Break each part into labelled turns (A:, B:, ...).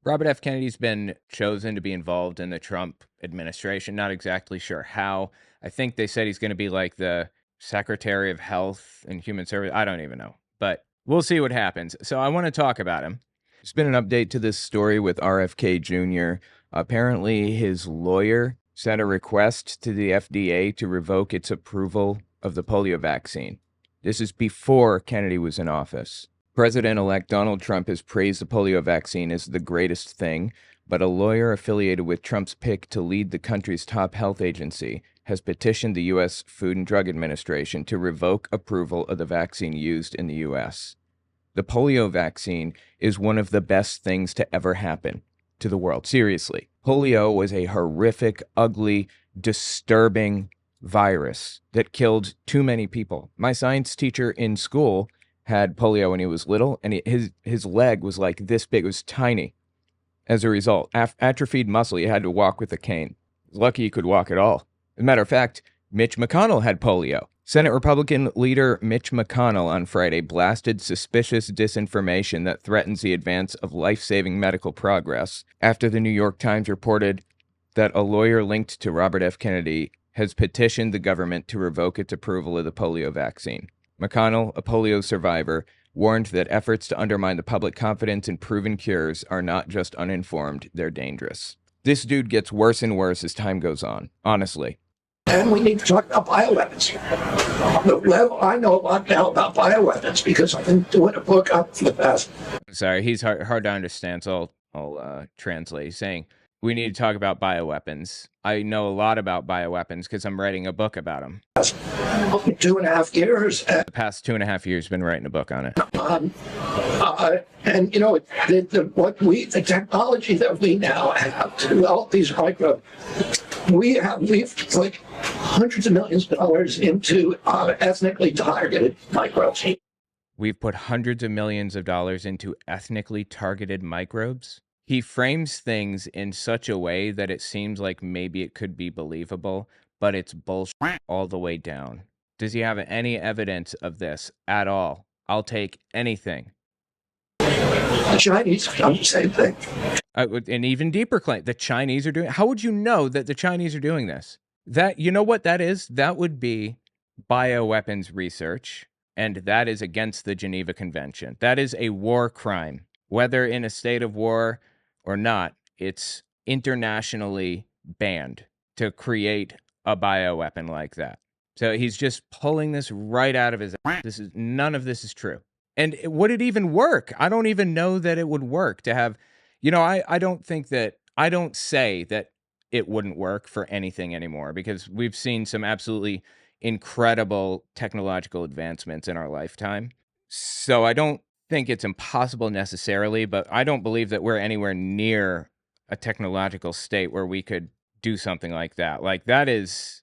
A: Robert F. Kennedy's been chosen to be involved in the Trump administration. Not exactly sure how. I think they said he's going to be like the Secretary of Health and Human Service. I don't even know, but we'll see what happens. So I want to talk about him. There's been an update to this story with RFK Jr. Apparently, his lawyer sent a request to the FDA to revoke its approval of the polio vaccine. This is before Kennedy was in office. President-elect Donald Trump has praised the polio vaccine as the greatest thing, but a lawyer affiliated with Trump's pick to lead the country's top health agency has petitioned the U.S. Food and Drug Administration to revoke approval of the vaccine used in the U.S. The polio vaccine is one of the best things to ever happen to the world. Seriously. Polio was a horrific, ugly, disturbing virus that killed too many people. My science teacher in school had polio when he was little, and his leg was like this big. It was tiny. As a result, atrophied muscle, he had to walk with a cane. Lucky he could walk at all. As a matter of fact, Mitch McConnell had polio. Senate Republican leader Mitch McConnell on Friday blasted suspicious disinformation that threatens the advance of life-saving medical progress after the New York Times reported that a lawyer linked to Robert F. Kennedy has petitioned the government to revoke its approval of the polio vaccine. McConnell, a polio survivor, warned that efforts to undermine the public confidence in proven cures are not just uninformed, they're dangerous. This dude gets worse and worse as time goes on, honestly.
B: And we need to talk about bioweapons. I know a lot now about bioweapons because I've been doing a book on the past.
A: Sorry, he's hard to understand, so I'll translate. He's saying, we need to talk about bioweapons. I know a lot about bioweapons because I'm writing a book about them.
B: 2.5 years.
A: The past 2.5 years, been writing a book on it.
B: And you know, the technology that we now have to develop these microbes, we've put hundreds of millions of dollars into ethnically targeted microbes.
A: We've put hundreds of millions of dollars into ethnically targeted microbes. He frames things in such a way that it seems like maybe it could be believable, but it's bullshit all the way down. Does he have any evidence of this at all? I'll take anything.
B: The Chinese have done the same thing.
A: An even deeper claim. The Chinese are doing. How would you know that the Chinese are doing this? You know what that is? That would be bioweapons research, and that is against the Geneva Convention. That is a war crime. Whether in a state of war or not, it's internationally banned to create a bioweapon like that. So he's just pulling this right out of his ass. None of this is true. And would it even work? I don't even know that it would work to have, I don't say that it wouldn't work for anything anymore because we've seen some absolutely incredible technological advancements in our lifetime. So I don't think it's impossible necessarily, but I don't believe that we're anywhere near a technological state where we could do something like that. Like, that is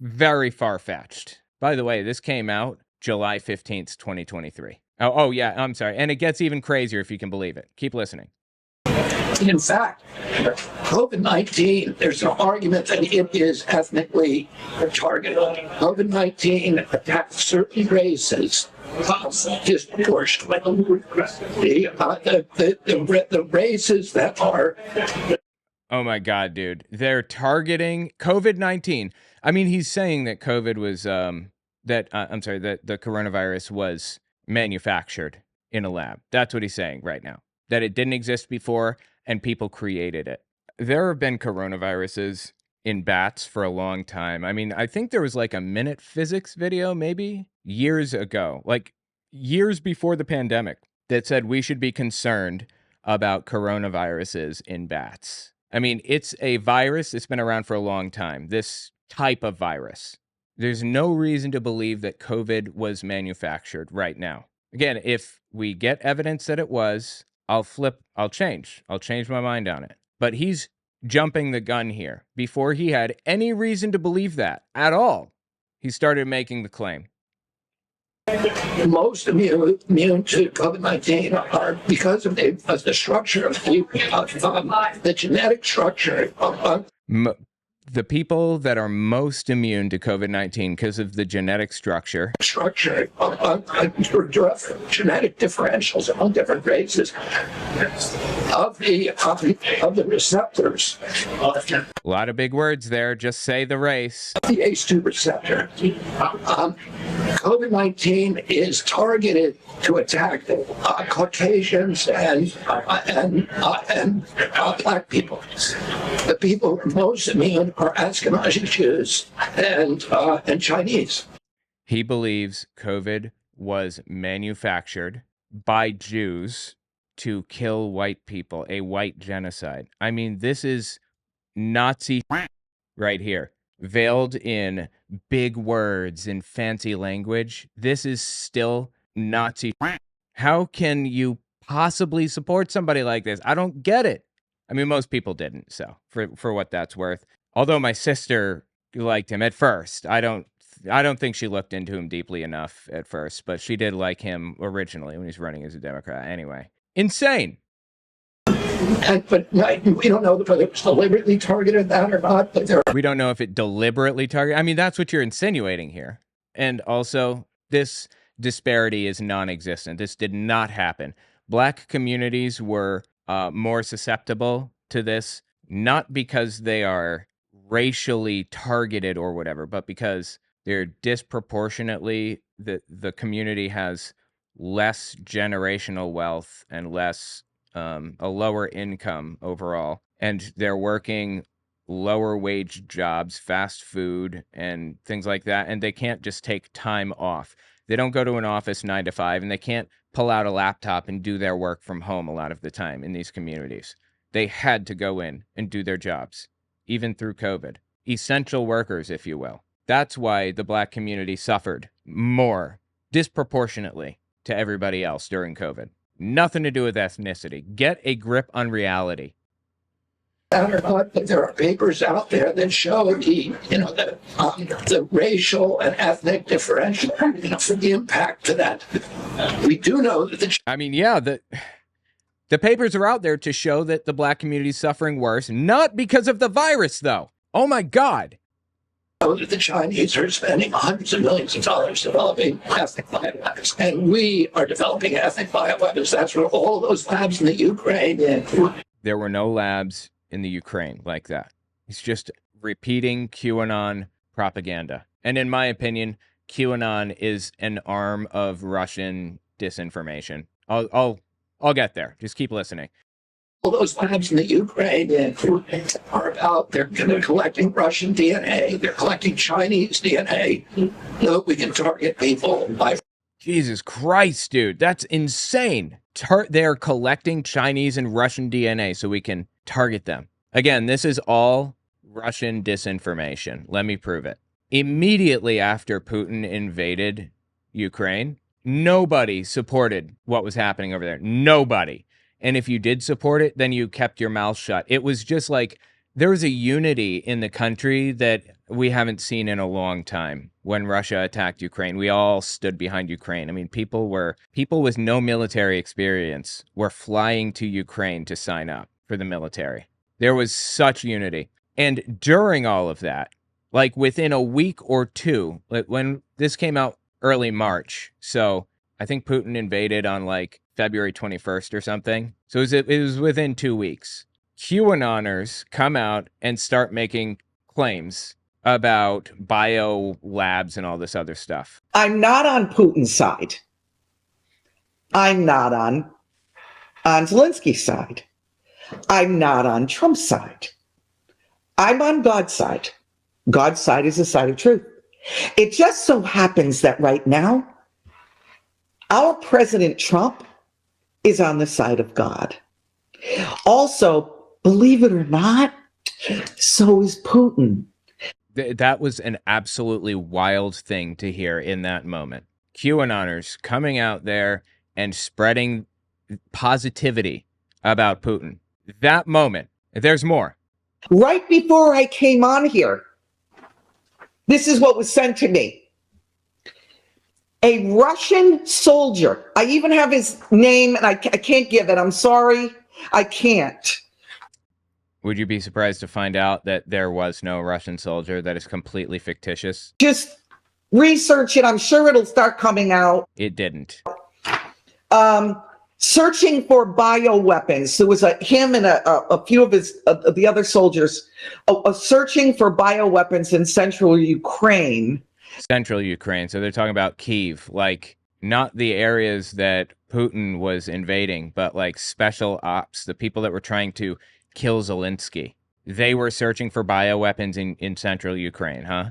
A: very far-fetched. By the way, this came out July 15th, 2023. Oh, yeah, I'm sorry. And it gets even crazier if you can believe it. Keep listening.
B: In fact, COVID-19, there's an argument that it is ethnically targeted. COVID-19 attacks certain races disproportionately. The races that are...
A: Oh my God, dude. They're targeting COVID-19. I mean, he's saying that COVID was, that the coronavirus was manufactured in a lab. That's what he's saying right now. That it didn't exist before and people created it. There have been coronaviruses in bats for a long time. I mean, I think there was like a Minute Physics video maybe years ago, like years before the pandemic, that said we should be concerned about coronaviruses in bats. I mean, it's a virus that's been around for a long time, this type of virus. There's no reason to believe that COVID was manufactured right now. Again, if we get evidence that it was, I'll change my mind on it. But he's jumping the gun here. Before he had any reason to believe that at all, he started making the claim.
B: Most immune to COVID-19 are because of the structure of the genetic structure of
A: The people that are most immune to COVID-19 because of the genetic structure.
B: Genetic differentials among different races of the receptors.
A: A lot of big words there. Just say the race.
B: The ACE2 receptor. COVID-19 is targeted to attack Caucasians and Black people. The people most immune are Ashkenazi Jews and Chinese.
A: He believes COVID was manufactured by Jews to kill white people, a white genocide. I mean, this is Nazi right here, veiled in big words and fancy language. This is still Nazi. How can you possibly support somebody like this? I don't get it. I mean, most people didn't, so for what that's worth. Although my sister liked him at first. I don't think she looked into him deeply enough at first, but she did like him originally when he's running as a Democrat. Anyway, insane.
B: But we don't know whether it was deliberately targeted that or not. But
A: we don't know if it deliberately targeted. I mean, that's what you're insinuating here. And also, this disparity is non-existent. This did not happen. Black communities were more susceptible to this, not because they are racially targeted or whatever, but because they're disproportionately, the community has less generational wealth and less a lower income overall, and they're working lower wage jobs, fast food and things like that, and they can't just take time off. They don't go to an office 9 to 5, and they can't pull out a laptop and do their work from home a lot of the time in these communities. They had to go in and do their jobs, even through COVID. Essential workers, if you will. That's why the Black community suffered more disproportionately to everybody else during COVID. Nothing to do with ethnicity. Get a grip on reality.
B: That or not, but there are papers out there that show the racial and ethnic differential, the impact to that. We do know that
A: the papers are out there to show that the Black community is suffering worse, not because of the virus, though. Oh my God.
B: The Chinese are spending hundreds of millions of dollars developing ethnic bioweapons, and we are developing ethnic bioweapons. That's what all those labs in the Ukraine.
A: There were no labs in the Ukraine like that. He's just repeating QAnon propaganda. And in my opinion, QAnon is an arm of Russian disinformation. I'll get there. Just keep listening.
B: All those labs in the Ukraine are about, they're collecting Russian DNA, they're collecting Chinese DNA. So we can target people by...
A: Jesus Christ, dude, that's insane. They're collecting Chinese and Russian DNA so we can target them. Again, this is all Russian disinformation. Let me prove it. Immediately after Putin invaded Ukraine, nobody supported what was happening over there. Nobody. And if you did support it, then you kept your mouth shut. It was just like there was a unity in the country that we haven't seen in a long time. When Russia attacked Ukraine, we all stood behind Ukraine. I mean, people with no military experience were flying to Ukraine to sign up for the military. There was such unity. And during all of that, like within a week or two, like when this came out early March, so I think Putin invaded on like February 21st or something. So it was within 2 weeks. QAnoners come out and start making claims about bio labs and all this other stuff.
C: I'm not on Putin's side. I'm not on Zelensky's side. I'm not on Trump's side. I'm on God's side. God's side is the side of truth. It just so happens that right now, our President Trump is on the side of God. Also, believe it or not, so is Putin.
A: That was an absolutely wild thing to hear in that moment. QAnoners coming out there and spreading positivity about Putin. That moment, there's more.
C: Right before I came on here, this is what was sent to me. A Russian soldier, I even have his name, and I can't give it. I'm sorry, I can't.
A: Would you be surprised to find out that there was no Russian soldier? That is completely fictitious?
C: Just research it. I'm sure it'll start coming out.
A: It didn't.
C: Searching for bioweapons. There was him and a few of his the other soldiers searching for bioweapons in central Ukraine.
A: Central Ukraine. So they're talking about Kyiv, like not the areas that Putin was invading, but like special ops, the people that were trying to kill Zelensky. They were searching for bioweapons in central Ukraine, huh?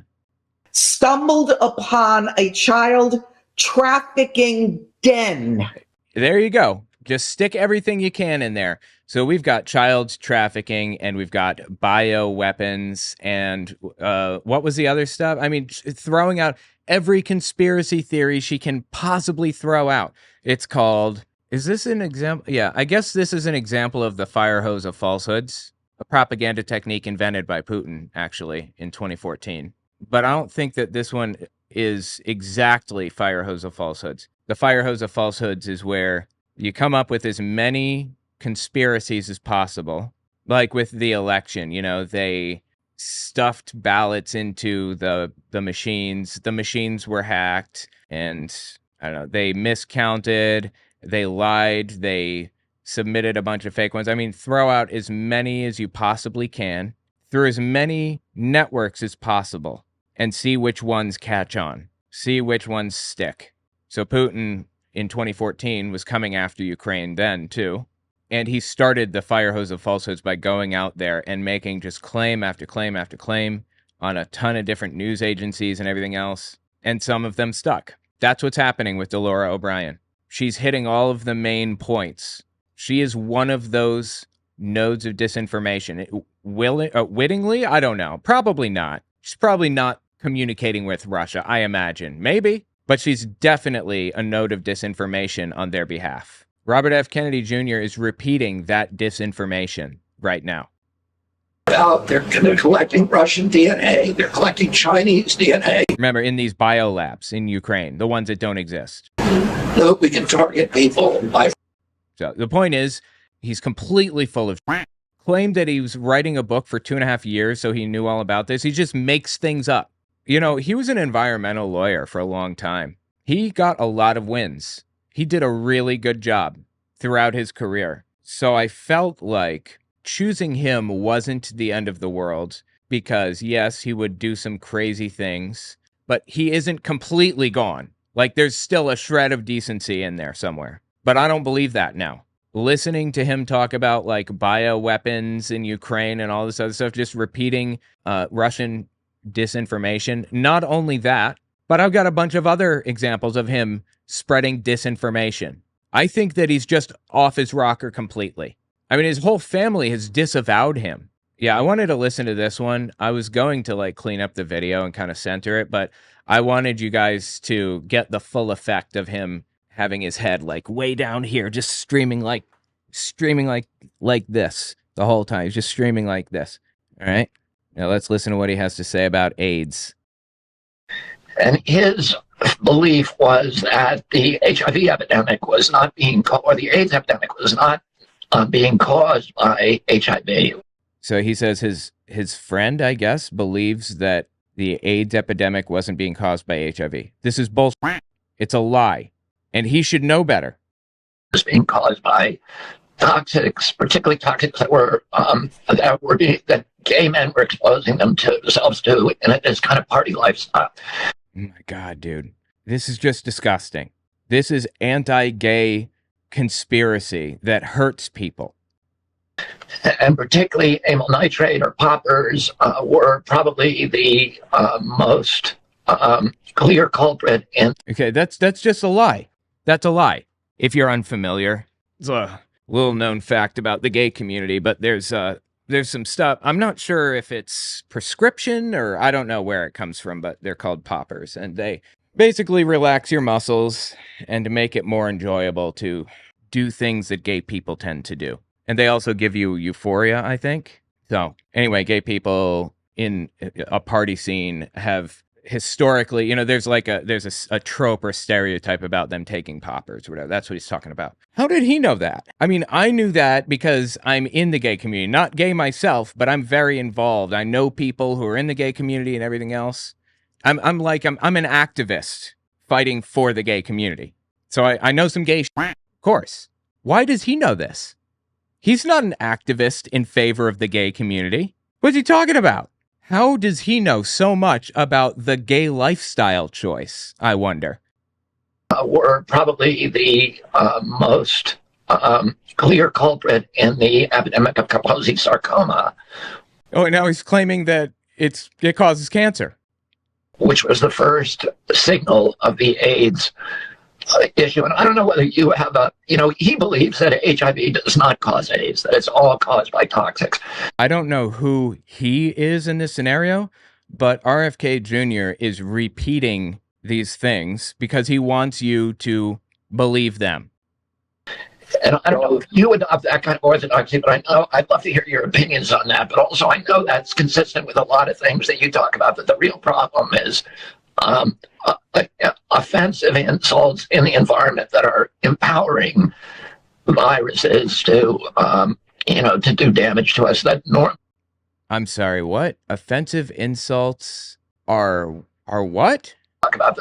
C: Stumbled upon a child trafficking den.
A: There you go. Just stick everything you can in there. So we've got child trafficking and we've got bioweapons and what was the other stuff? I mean, throwing out every conspiracy theory she can possibly throw out. It's called, is this an example? Yeah, I guess this is an example of the fire hose of falsehoods, a propaganda technique invented by Putin, actually, in 2014. But I don't think that this one is exactly fire hose of falsehoods. The fire hose of falsehoods is where you come up with as many conspiracies as possible. Like with the election, you know, they stuffed ballots into the machines. The machines were hacked and I don't know, they miscounted, they lied, they submitted a bunch of fake ones. I mean, throw out as many as you possibly can through as many networks as possible and see which ones catch on, see which ones stick. So Putin in 2014 was coming after Ukraine then too. And he started the fire hose of falsehoods by going out there and making just claim after claim after claim on a ton of different news agencies and everything else. And some of them stuck. That's what's happening with Delora O'Brien. She's hitting all of the main points. She is one of those nodes of disinformation. Wittingly? I don't know. Probably not. She's probably not communicating with Russia, I imagine. Maybe. But she's definitely a node of disinformation on their behalf. Robert F. Kennedy Jr. is repeating that disinformation right now.
B: They're collecting Russian DNA. They're collecting Chinese DNA.
A: Remember, in these biolabs in Ukraine, the ones that don't exist.
B: So we can target people by...
A: So the point is, he's completely full of claimed that he was writing a book for 2.5 years, so he knew all about this. He just makes things up. You know, he was an environmental lawyer for a long time. He got a lot of wins. He did a really good job throughout his career. So I felt like choosing him wasn't the end of the world because, yes, he would do some crazy things, but he isn't completely gone. Like, there's still a shred of decency in there somewhere. But I don't believe that now. Listening to him talk about, like, bioweapons in Ukraine and all this other stuff, just repeating Russian disinformation. Not only that, but I've got a bunch of other examples of him spreading disinformation. I think that he's just off his rocker completely. I mean, his whole family has disavowed him. Yeah, I wanted to listen to this one. I was going to like clean up the video and kind of center it, but I wanted you guys to get the full effect of him having his head like way down here, just streaming like this the whole time. He's just streaming like this. All right. Now let's listen to what he has to say about AIDS.
B: And his belief was that the HIV epidemic was not being caused, or the AIDS epidemic was not being caused by HIV.
A: So he says his friend, I guess, believes that the AIDS epidemic wasn't being caused by HIV. This is bullshit. It's a lie. And he should know better.
B: It was being caused by toxics, particularly toxics that gay men were exposing themselves to in this kind of party lifestyle.
A: Oh my God, dude. This is just disgusting. This is anti-gay conspiracy that hurts people.
B: And particularly amyl nitrate or poppers were probably the most clear culprit.
A: Okay, that's just a lie. That's a lie. If you're unfamiliar, it's a little known fact about the gay community, but there's some stuff. I'm not sure if it's prescription or I don't know where it comes from, but they're called poppers, and they basically relax your muscles and to make it more enjoyable to do things that gay people tend to do. And they also give you euphoria, I think. So anyway, gay people in a party scene have historically, there's like a trope or stereotype about them taking poppers or whatever. That's what he's talking about. How did he know that? I mean, I knew that because I'm in the gay community, not gay myself, but I'm very involved. I know people who are in the gay community and everything else. I'm an activist fighting for the gay community. So I know some gay of course. Why does he know this? He's not an activist in favor of the gay community. What's he talking about? How does he know so much about the gay lifestyle choice, I wonder?
B: Were probably the most clear culprit in the epidemic of Kaposi sarcoma.
A: Oh, and now he's claiming that it causes cancer,
B: which was the first signal of the AIDS issue. And I don't know whether you have he believes that HIV does not cause AIDS, that it's all caused by toxics.
A: I don't know who he is in this scenario, but RFK Jr. is repeating these things because he wants you to believe them.
B: And I don't know if you adopt that kind of orthodoxy, but I'd love to hear your opinions on that. But also, I know that's consistent with a lot of things that you talk about, that the real problem is offensive insults in the environment that are empowering viruses to do damage to us.
A: I'm sorry, what? Offensive insults are what?
B: Talk about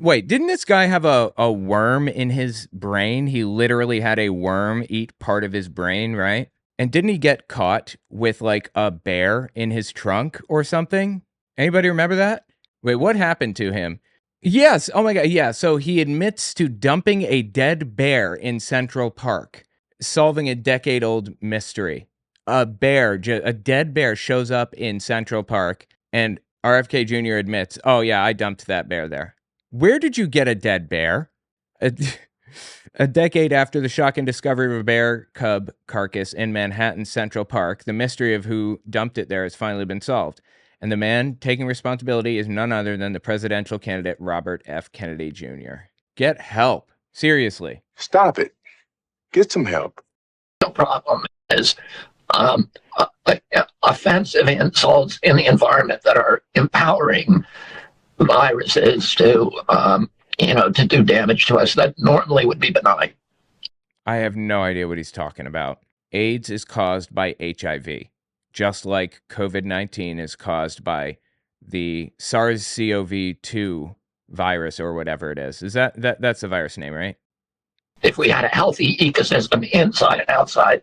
A: Wait, didn't this guy have a worm in his brain? He literally had a worm eat part of his brain, right? And didn't he get caught with like a bear in his trunk or something? Anybody remember that? Wait, what happened to him? Yes, oh my God, yeah. So he admits to dumping a dead bear in Central Park, solving a decade-old mystery. A dead bear shows up in Central Park, and RFK Jr. admits, oh yeah, I dumped that bear there. Where did you get a dead bear? A decade after the shocking discovery of a bear cub carcass in Manhattan's Central Park, the mystery of who dumped it there has finally been solved. And the man taking responsibility is none other than the presidential candidate, Robert F. Kennedy Jr. Get help. Seriously.
D: Stop it. Get some help.
B: The problem is offensive insults in the environment that are empowering viruses to do damage to us that normally would be benign.
A: I have no idea what he's talking about. AIDS is caused by HIV, just like COVID-19 is caused by the SARS-CoV-2 virus or whatever it is. Is that's the virus name, right?
B: If we had a healthy ecosystem inside and outside,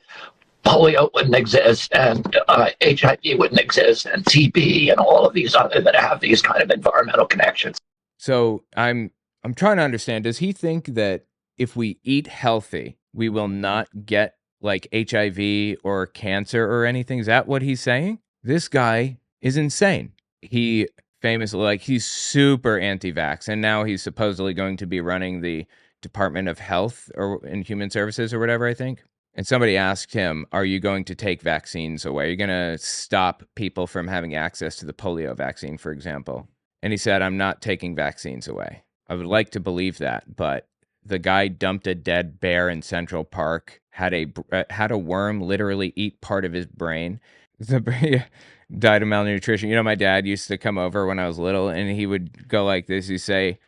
B: polio wouldn't exist, and HIV wouldn't exist, and TB, and all of these other that have these kind of environmental connections.
A: So I'm trying to understand, does he think that if we eat healthy, we will not get like HIV or cancer or anything? Is that what he's saying? This guy is insane. He famously, he's super anti-vax, and now he's supposedly going to be running the Department of Health and Human Services or whatever, I think. And somebody asked him, are you going to take vaccines away? Are you going to stop people from having access to the polio vaccine, for example? And he said, I'm not taking vaccines away. I would like to believe that, but the guy dumped a dead bear in Central Park, had a worm literally eat part of his brain. Died of malnutrition. My dad used to come over when I was little, and he would go like this. He'd say,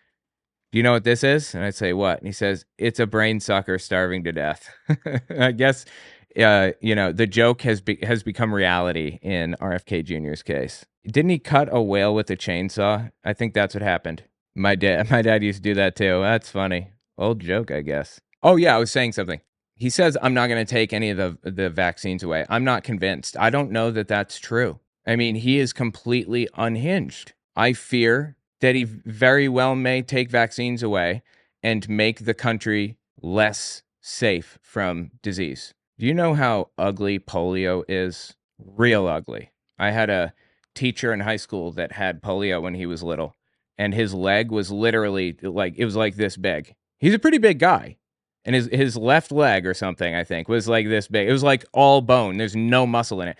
A: do you know what this is? And I'd say, what? And he says, it's a brain sucker starving to death. I guess, the joke has become reality in RFK Jr.'s case. Didn't he cut a whale with a chainsaw? I think that's what happened. My dad used to do that too. That's funny. Old joke, I guess. Oh yeah, I was saying something. He says, I'm not going to take any of the vaccines away. I'm not convinced. I don't know that that's true. I mean, he is completely unhinged. I fear that he very well may take vaccines away and make the country less safe from disease. Do you know how ugly polio is? Real ugly. I had a teacher in high school that had polio when he was little, and his leg was literally it was like this big. He's a pretty big guy. And his left leg or something, I think, was like this big. It was like all bone. There's no muscle in it.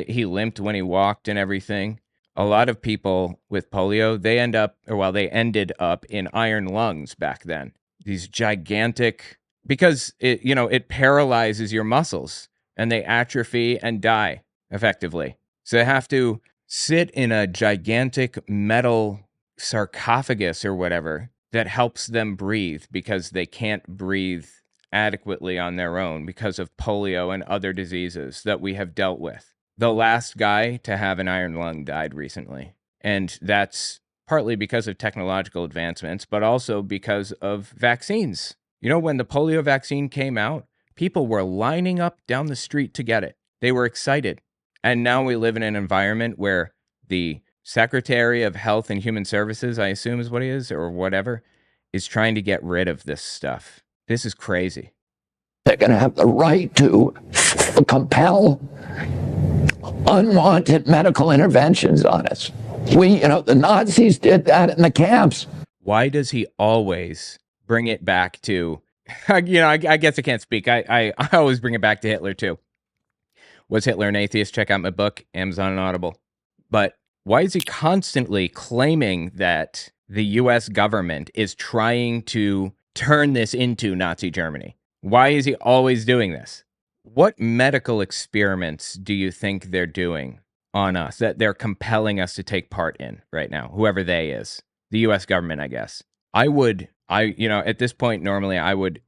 A: He limped when he walked and everything. A lot of people with polio, they ended up in iron lungs back then. These gigantic, because it paralyzes your muscles and they atrophy and die effectively. So they have to sit in a gigantic metal sarcophagus or whatever that helps them breathe because they can't breathe adequately on their own because of polio and other diseases that we have dealt with. The last guy to have an iron lung died recently, and that's partly because of technological advancements, but also because of vaccines. You know, when the polio vaccine came out, people were lining up down the street to get it. They were excited. And now we live in an environment where the Secretary of Health and Human Services, I assume is what he is, or whatever, is trying to get rid of this stuff. This is crazy.
B: They're going to have the right to compel unwanted medical interventions on us. The Nazis did that in the camps.
A: Why does he always bring it back to, I guess I can't speak. I always bring it back to Hitler too. Was Hitler an atheist? Check out my book, Amazon and Audible. But why is he constantly claiming that the US government is trying to turn this into Nazi Germany? Why is he always doing this? What medical experiments do you think they're doing on us that they're compelling us to take part in right now? Whoever they is. The US government, I guess. At this point, normally I would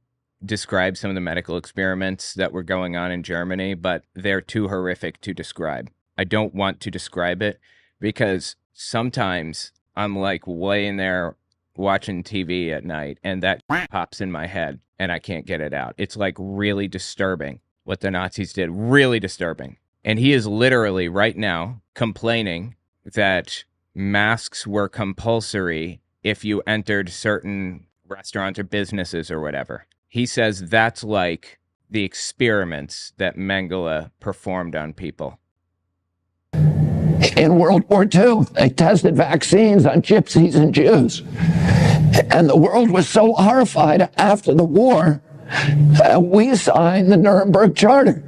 A: describe some of the medical experiments that were going on in Germany, but they're too horrific to describe. I don't want to describe it because sometimes I'm like laying there watching TV at night and that pops in my head and I can't get it out. It's like really disturbing what the Nazis did, really disturbing. And he is literally right now complaining that masks were compulsory if you entered certain restaurants or businesses or whatever. He says that's like the experiments that Mengele performed on people.
B: In World War II, they tested vaccines on gypsies and Jews. And the world was so horrified after the war, we signed the Nuremberg Charter.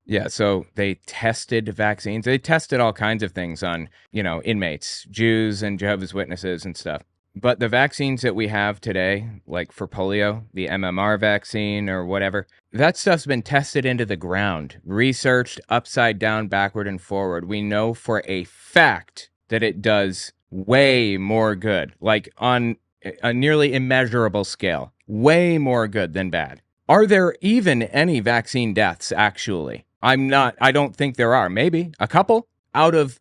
A: Yeah, so they tested vaccines. They tested all kinds of things on, inmates, Jews and Jehovah's Witnesses and stuff. But the vaccines that we have today, like for polio, the MMR vaccine or whatever, that stuff's been tested into the ground, researched upside down, backward, and forward. We know for a fact that it does way more good, like on a nearly immeasurable scale, way more good than bad. Are there even any vaccine deaths, actually? I don't think there are. Maybe a couple out of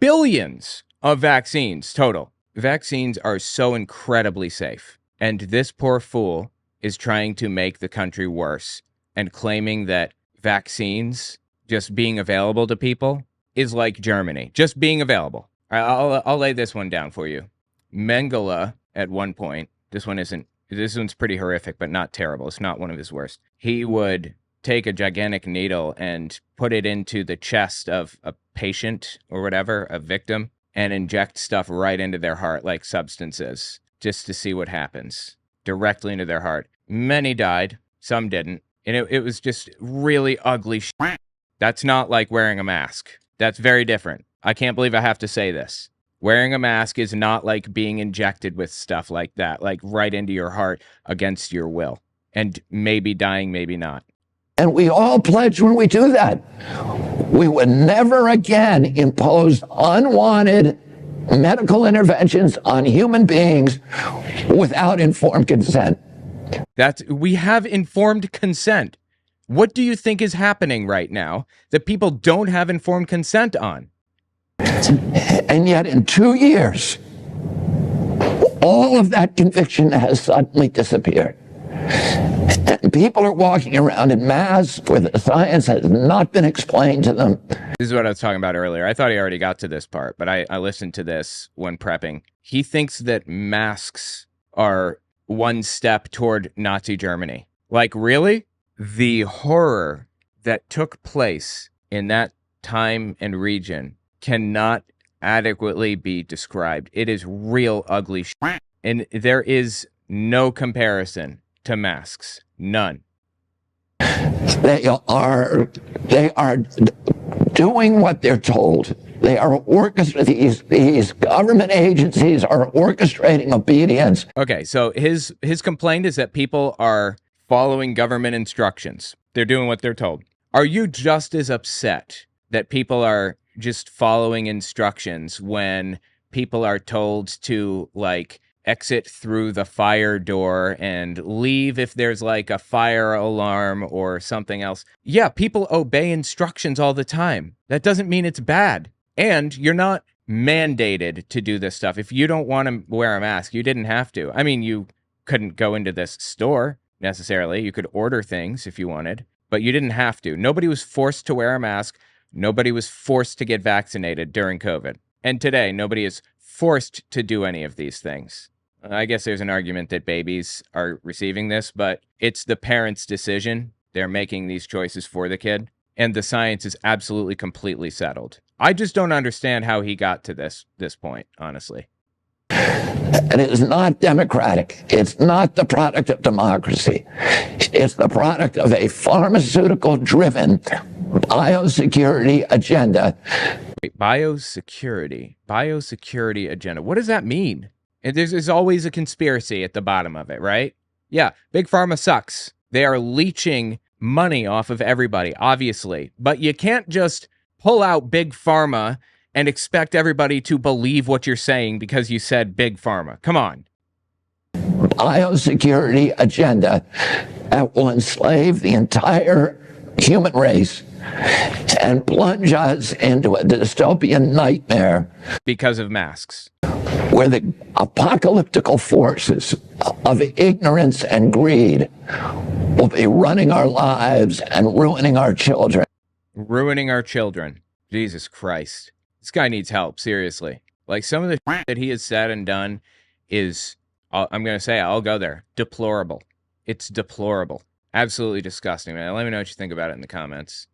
A: billions of vaccines total. Vaccines are so incredibly safe. And this poor fool is trying to make the country worse and claiming that vaccines just being available to people is like Germany, just being available. I'll lay this one down for you. Mengele, at one point, this one's pretty horrific, but not terrible. It's not one of his worst. He would take a gigantic needle and put it into the chest of a patient or whatever, a victim, and inject stuff right into their heart, like substances, just to see what happens, directly into their heart. Many died, some didn't, and it was just really ugly shit. That's not like wearing a mask. That's very different. I can't believe I have to say this. Wearing a mask is not like being injected with stuff like that, like right into your heart against your will, and maybe dying, maybe not.
B: And we all pledge when we do that, we would never again impose unwanted medical interventions on human beings without informed consent.
A: We have informed consent. What do you think is happening right now that people don't have informed consent on?
B: And yet in 2 years, all of that conviction has suddenly disappeared. And people are walking around in masks where the science has not been explained to them.
A: This is what I was talking about earlier. I thought he already got to this part, but I listened to this when prepping. He thinks that masks are one step toward Nazi Germany. Like, really? The horror that took place in that time and region cannot adequately be described. It is real ugly shit. And there is no comparison to masks. None.
B: They are doing what they're told. They are orchestrating, these government agencies are orchestrating obedience.
A: Okay, so his complaint is that people are following government instructions. They're doing what they're told. Are you just as upset that people are just following instructions when people are told to like exit through the fire door and leave if there's like a fire alarm or something else. Yeah, people obey instructions all the time. That doesn't mean it's bad. And you're not mandated to do this stuff. If you don't want to wear a mask, you didn't have to. I mean, you couldn't go into this store necessarily. You could order things if you wanted, but you didn't have to. Nobody was forced to wear a mask. Nobody was forced to get vaccinated during COVID. And today, nobody is forced to do any of these things. I guess there's an argument that babies are receiving this, but it's the parent's decision. They're making these choices for the kid. And the science is absolutely completely settled. I just don't understand how he got to this point, honestly.
E: It is not democratic. It's not the product of democracy. It's the product of a pharmaceutical-driven biosecurity agenda.
A: Wait, biosecurity agenda. What does that mean? There's always a conspiracy at the bottom of it, right? Yeah, Big Pharma sucks. They are leeching money off of everybody, obviously. But you can't just pull out Big Pharma and expect everybody to believe what you're saying because you said Big Pharma. Come on.
E: Biosecurity agenda that will enslave the entire human race and plunge us into a dystopian nightmare.
A: Because of masks.
E: Where the apocalyptical forces of ignorance and greed will be running our lives and ruining our children.
A: Ruining our children. Jesus Christ. This guy needs help, seriously. Like, some of the shit that he has said and done is, I'm going to say, I'll go there, deplorable. It's deplorable. Absolutely disgusting, man. Let me know what you think about it in the comments.